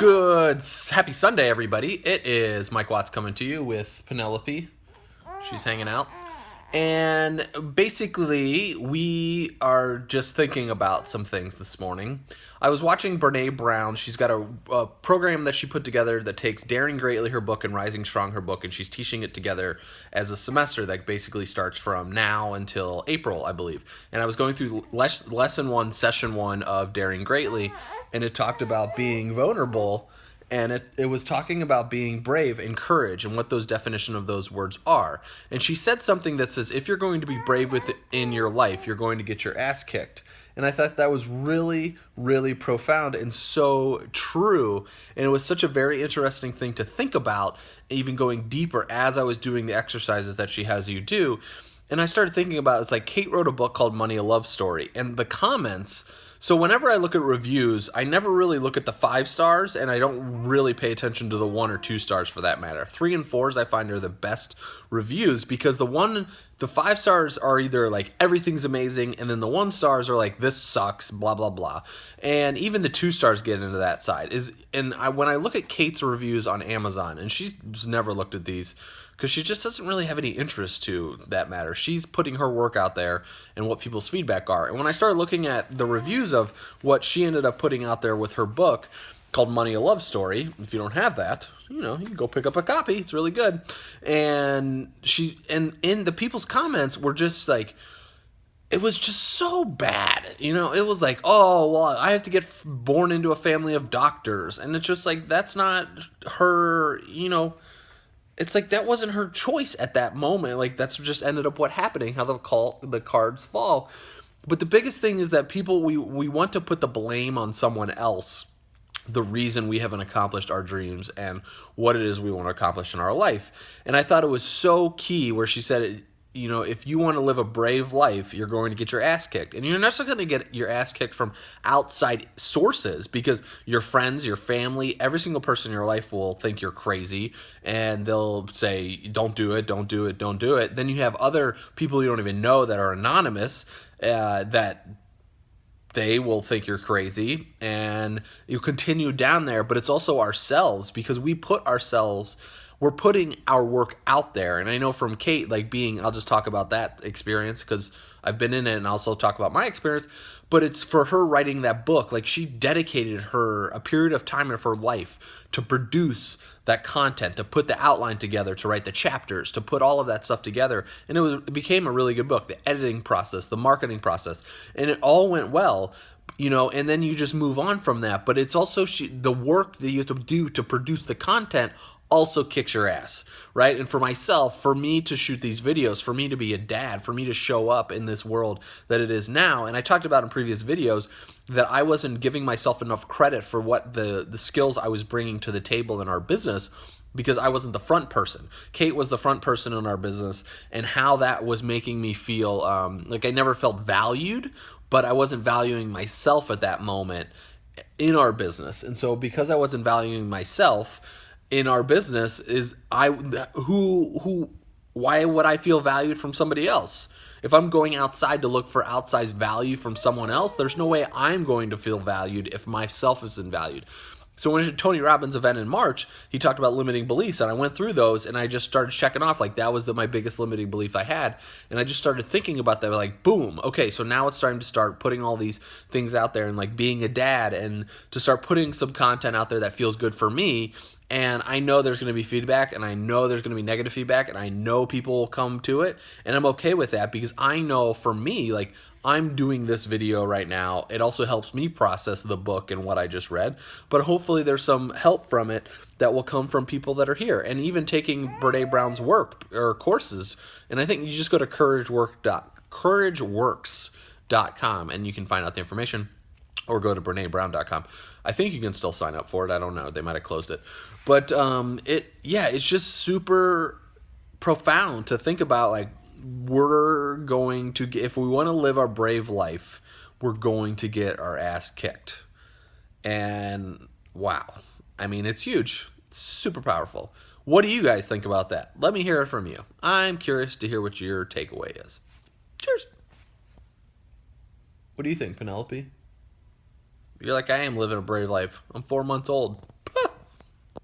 Happy Sunday, everybody. It is Mike Watts coming to you with Penelope. She's hanging out. And basically, we are just thinking about some things this morning. I was watching Brene Brown. She's got a program that she put together that takes Daring Greatly, her book, and Rising Strong, her book, and she's teaching it together as a semester that basically starts from now until April, I believe. And I was going through lesson one, session one of Daring Greatly, and it talked about being vulnerable. And it was talking about being brave and courage and what those definition of those words are. And she said something that says, if you're going to be brave in your life, you're going to get your ass kicked. And I thought that was really, really profound and so true. And it was such a very interesting thing to think about, even going deeper as I was doing the exercises that she has you do. And I started thinking about, it's like Kate wrote a book called Money, a Love Story. And the comments... So whenever I look at reviews, I never really look at the 5 stars, and I don't really pay attention to the 1 or 2 stars for that matter. 3 and 4s I find are the best reviews because the 5 stars are either like everything's amazing, and then the 1 stars are like this sucks, blah blah blah. And even the 2 stars get into that side. When I look at Kate's reviews on Amazon, and she's never looked at these, because she just doesn't really have any interest to that matter. She's putting her work out there and what people's feedback are. And when I started looking at the reviews of what she ended up putting out there with her book called Money, a Love Story, if you don't have that, you can go pick up a copy. It's really good. And in the people's comments were just like, it was just so bad. It was like, oh, well, I have to get born into a family of doctors. And it's just like, that's not her, it's like that wasn't her choice at that moment. Like that's just ended up what happening, how the cards fall. But the biggest thing is that people, we want to put the blame on someone else, the reason we haven't accomplished our dreams and what it is we want to accomplish in our life. And I thought it was so key where she said, if you want to live a brave life, you're going to get your ass kicked. And you're not just going to get your ass kicked from outside sources because your friends, your family, every single person in your life will think you're crazy and they'll say, don't do it, don't do it, don't do it. Then you have other people you don't even know that are anonymous that they will think you're crazy and you continue down there. But it's also ourselves because we're putting our work out there. And I know from Kate, I'll just talk about that experience because I've been in it and also talk about my experience, but it's for her writing that book. Like she dedicated a period of time of her life to produce that content, to put the outline together, to write the chapters, to put all of that stuff together. And it became a really good book, the editing process, the marketing process, and it all went well. And then you just move on from that. But it's also the work that you have to do to produce the content also kicks your ass, right? And for myself, for me to shoot these videos, for me to be a dad, for me to show up in this world that it is now, and I talked about in previous videos that I wasn't giving myself enough credit for what the skills I was bringing to the table in our business because I wasn't the front person. Kate was the front person in our business, and how that was making me feel like I never felt valued, but I wasn't valuing myself at that moment in our business. And so because I wasn't valuing myself in our business, why would I feel valued from somebody else? If I'm going outside to look for outsized value from someone else, there's no way I'm going to feel valued if myself isn't valued. So when I did Tony Robbins' event in March, he talked about limiting beliefs, and I went through those, and I just started checking off, that was my biggest limiting belief I had, and I just started thinking about that, boom, okay, so now it's time to start putting all these things out there, and being a dad, and to start putting some content out there that feels good for me. And I know there's going to be feedback, and I know there's going to be negative feedback, and I know people will come to it, and I'm okay with that because I know for me, I'm doing this video right now. It also helps me process the book and what I just read, but hopefully there's some help from it that will come from people that are here, and even taking Brene Brown's work or courses. And I think you just go to courageworks.com and you can find out the information. Or go to BreneBrown.com. I think you can still sign up for it. I don't know. They might have closed it. But it's just super profound to think about. We're going to if we want to live our brave life, we're going to get our ass kicked. And wow, it's huge. It's super powerful. What do you guys think about that? Let me hear it from you. I'm curious to hear what your takeaway is. Cheers. What do you think, Penelope? You're like, I am living a brave life. I'm 4 months old.